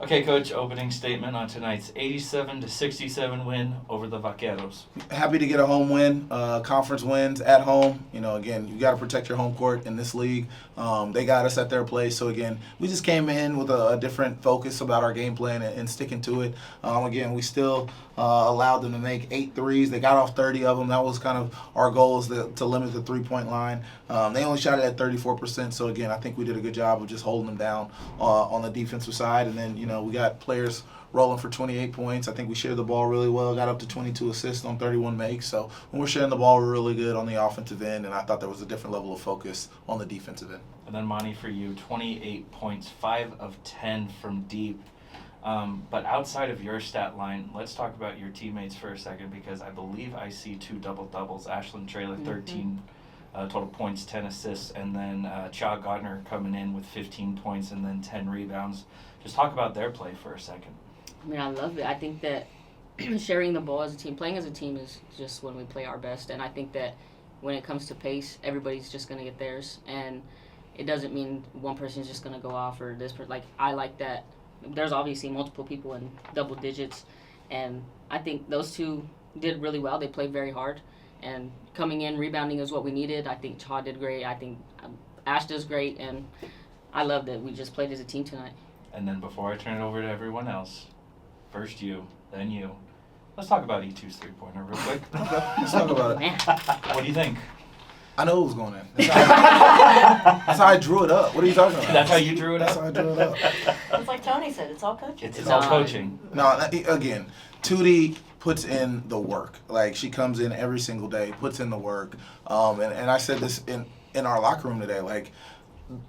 Okay, Coach, opening statement on tonight's 87-67 win over the Vaqueros. Happy to get a home win, conference wins at home. Again, you got to protect your home court in this league. They got us at their place. So, again, we just came in with a different focus about our game plan and sticking to it. Again, we still allowed them to make 8 threes. They got off 30 of them. That was kind of our goal, is to limit the three-point line. They only shot it at 34%. So, again, I think we did a good job of just holding them down on the defensive side. And then, we got players rolling for 28 points. I think we shared the ball really well, got up to 22 assists on 31 makes. So when we're sharing the ball, we're really good on the offensive end, and I thought there was a different level of focus on the defensive end. And then, Monty, for you, 28 points, 5 of 10 from deep. But outside of your stat line, let's talk about your teammates for a second, because I believe I see 2 double-doubles. Ashlyn Traylor, 13 total points, 10 assists, and then Cha Gardner coming in with 15 points and then 10 rebounds. Just talk about their play for a second. I mean, I love it. I think that sharing the ball as a team, playing as a team is just when we play our best. And I think that when it comes to pace, everybody's just going to get theirs. And it doesn't mean one person's just going to go off or this person. Like, I like that. There's obviously multiple people in double digits. And I think those two did really well. They played very hard. And coming in, rebounding is what we needed. I think Cha did great. I think Ash does great. And I love that we just played as a team tonight. And then before I turn it over to everyone else, first you, then you. Let's talk about E2's three-pointer real quick. Let's talk about it. Man. What do you think? I know it was going in. That's how I drew it up. What are you talking about? That's how you drew it That's up? how I drew it up. It's like Tony said, it's all coaching. It's all coaching. No, again, Tootie puts in the work. Like, she comes in every single day, puts in the work. And I said this in our locker room today, like,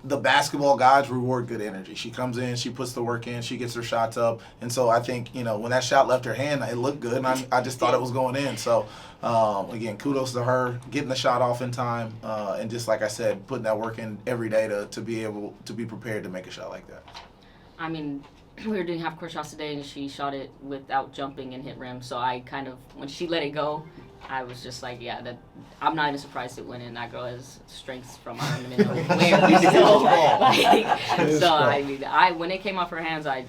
the basketball gods reward good energy. She comes in, she puts the work in, she gets her shots up. And so I think, when that shot left her hand, it looked good, and I just thought it was going in. So, again, kudos to her, getting the shot off in time, and just like I said, putting that work in every day to be able to be prepared to make a shot like that. I mean, we were doing half-court shots today, and she shot it without jumping and hit rim. So I kind of, when she let it go, I was just like, I'm not even surprised it went in. That girl has strengths from I don't even know where. So I mean, when it came off her hands, I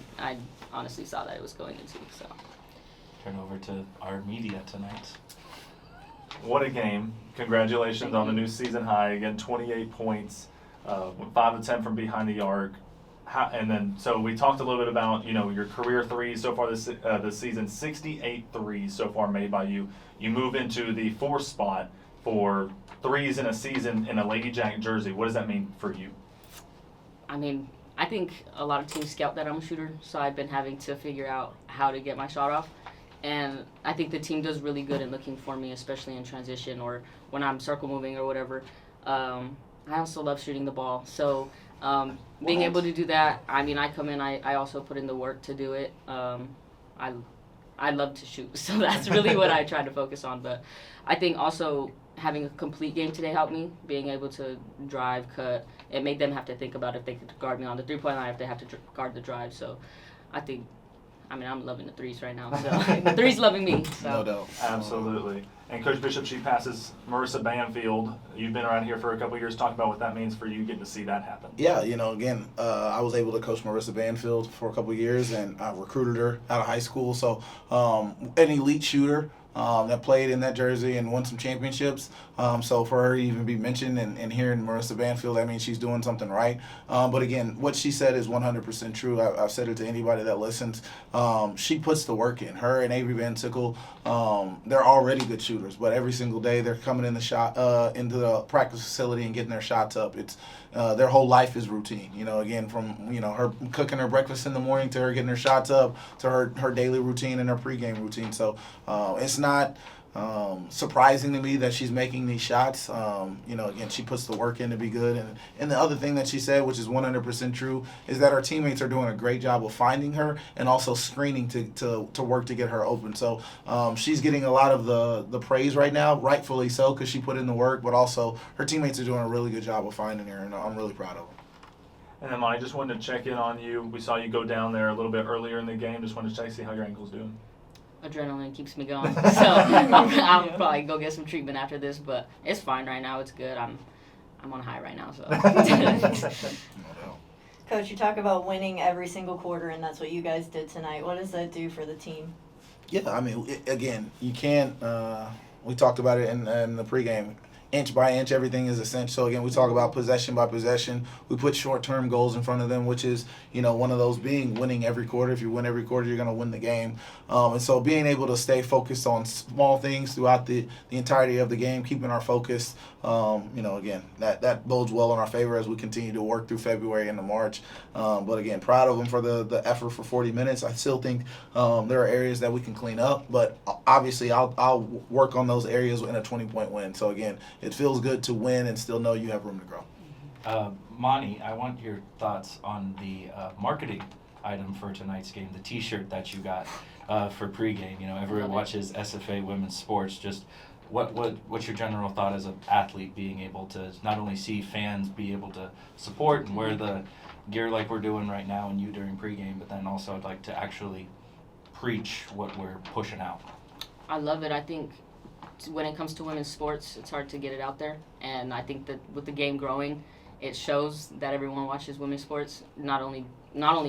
honestly saw that it was going into. So Turn over to our media tonight. What a game. Congratulations on the new season high. Again, 28 points, 5 of 10 from behind the arc. So we talked a little bit about, your career threes so far this season, 68 threes so far made by you. You move into the 4th spot for threes in a season in a Lady Jack jersey. What does that mean for you? I mean, I think a lot of teams scout that I'm a shooter, so I've been having to figure out how to get my shot off. And I think the team does really good in looking for me, especially in transition or when I'm circle moving or whatever. I also love shooting the ball. So being able to do that, I mean, I come in, I also put in the work to do it. I love to shoot, so that's really what I try to focus on. But I think also having a complete game today helped me, being able to drive, cut. It made them have to think about if they could guard me on the three-point line, if they have to guard the drive. So I'm loving the threes right now. So the threes loving me. So. No doubt. Absolutely. And Coach Bishop, she passes Marissa Banfield. You've been around here for a couple of years. Talk about what that means for you, getting to see that happen. Yeah, again, I was able to coach Marissa Banfield for a couple of years, and I recruited her out of high school. So an elite shooter that played in that jersey and won some championships. So for her to even be mentioned and hearing Marissa Banfield, that means she's doing something right. But again, what she said is 100% true. I've said it to anybody that listens. She puts the work in. Her and Avery Van Sickle, they're already good shooters, but every single day they're coming in into the practice facility and getting their shots up. It's their whole life is routine. Again, from her cooking her breakfast in the morning to her getting her shots up to her daily routine and her pregame routine. So it's not surprising to me that she's making these shots. Again, she puts the work in to be good. And the other thing that she said, which is 100% true, is that our teammates are doing a great job of finding her and also screening to work to get her open. So she's getting a lot of the praise right now, rightfully so, because she put in the work, but also her teammates are doing a really good job of finding her, and I'm really proud of her. And then, I just wanted to check in on you. We saw you go down there a little bit earlier in the game. Just wanted to check, see how your ankle's doing. Adrenaline keeps me going, so I'll probably go get some treatment after this, but it's fine right now. It's good. I'm on a high right now, so. Coach, you talk about winning every single quarter, and that's what you guys did tonight. What does that do for the team? Yeah, I mean, again, you can't. We talked about it in the pregame. Inch by inch, everything is essential. So again, we talk about possession by possession. We put short-term goals in front of them, which is, one of those being winning every quarter. If you win every quarter, you're going to win the game. And so being able to stay focused on small things throughout the entirety of the game, keeping our focus, again, that bodes well in our favor as we continue to work through February into March. But again, proud of them for the effort for 40 minutes. I still think there are areas that we can clean up, but obviously I'll work on those areas in a 20-point win. So again, it feels good to win and still know you have room to grow. Monty, I want your thoughts on the marketing item for tonight's game, the T-shirt that you got for pregame. Everyone watches SFA women's sports. Just what's your general thought as an athlete being able to not only see fans be able to support and wear the gear like we're doing right now and you during pregame, but then also I'd like to actually preach what we're pushing out. I love it. I think when it comes to women's sports, it's hard to get it out there, and I think that with the game growing, it shows that everyone watches women's sports, not only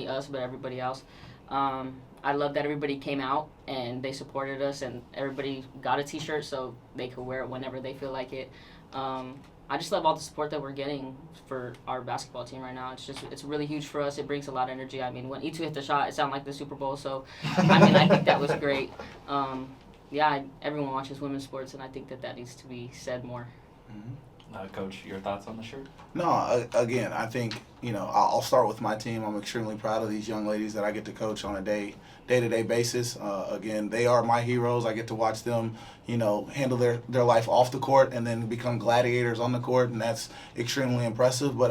us but everybody else. I love that everybody came out and they supported us, and everybody got a T-shirt so they could wear it whenever they feel like it. I just love all the support that we're getting for our basketball team right now. It's really huge for us. It brings a lot of energy. I mean, when E2 hit the shot, it sounded like the Super Bowl. So, I think that was great. Everyone watches women's sports, and I think that needs to be said more. Coach, your thoughts on the shirt? No, again, I think, I'll start with my team. I'm extremely proud of these young ladies that I get to coach on a day-to-day basis. Again, they are my heroes. I get to watch them, handle their life off the court and then become gladiators on the court, and that's extremely impressive. But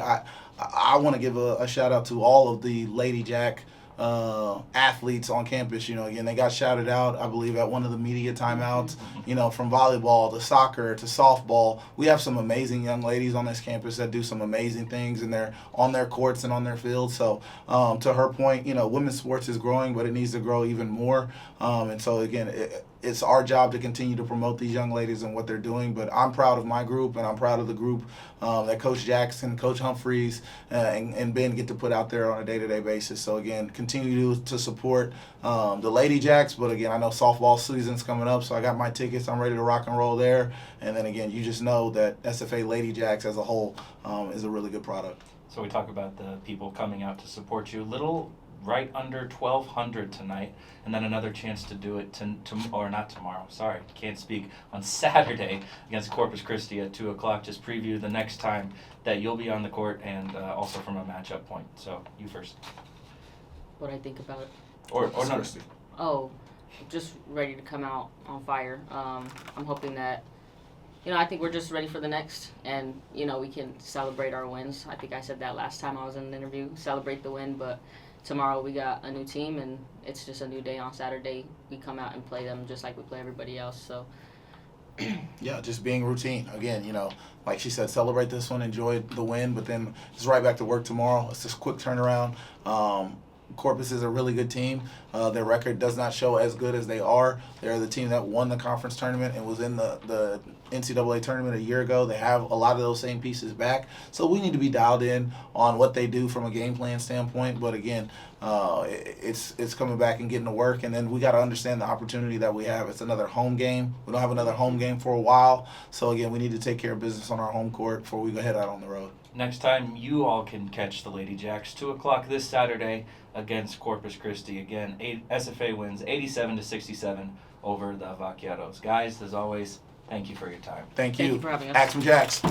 I want to give a shout-out to all of the Lady Jack athletes on campus. Again, they got shouted out, I believe, at one of the media timeouts, from volleyball to soccer to softball. We have some amazing young ladies on this campus that do some amazing things, and they're on their courts and on their fields. So to her point, women's sports is growing, but it needs to grow even more. And so again, it's our job to continue to promote these young ladies and what they're doing. But I'm proud of my group, and I'm proud of the group that Coach Jackson, Coach Humphreys, and Ben get to put out there on a day-to-day basis. So again, continue to support the Lady Jacks. But again, I know softball season's coming up, so I got my tickets. I'm ready to rock and roll there. And then again, you just know that SFA Lady Jacks as a whole is a really good product. So we talk about the people coming out to support you. Right under 1,200 tonight, and then another chance to do it on Saturday against Corpus Christi at 2 o'clock. Just preview the next time that you'll be on the court, and also from a matchup point. So you first. What I think about it. Or no. Oh, just ready to come out on fire. I'm hoping that, I think we're just ready for the next, and, we can celebrate our wins. I think I said that last time I was in an interview, celebrate the win, but tomorrow we got a new team, and it's just a new day on Saturday. We come out and play them just like we play everybody else. So, yeah, just being routine. Again, like she said, celebrate this one, enjoy the win, but then just right back to work tomorrow. It's just quick turnaround. Corpus is a really good team. Their record does not show as good as they are. They're the team that won the conference tournament and was in the NCAA tournament a year ago. They have a lot of those same pieces back. So we need to be dialed in on what they do from a game plan standpoint. But again, it's coming back and getting to work. And then we got to understand the opportunity that we have. It's another home game. We don't have another home game for a while. So again, we need to take care of business on our home court before we go head out on the road. Next time you all can catch the Lady Jacks, 2 o'clock this Saturday against Corpus Christi. Again, SFA wins 87-67 over the Vaqueros. Guys, as always, thank you for your time. Thank you. Thank you for having us. Axe 'em Jacks.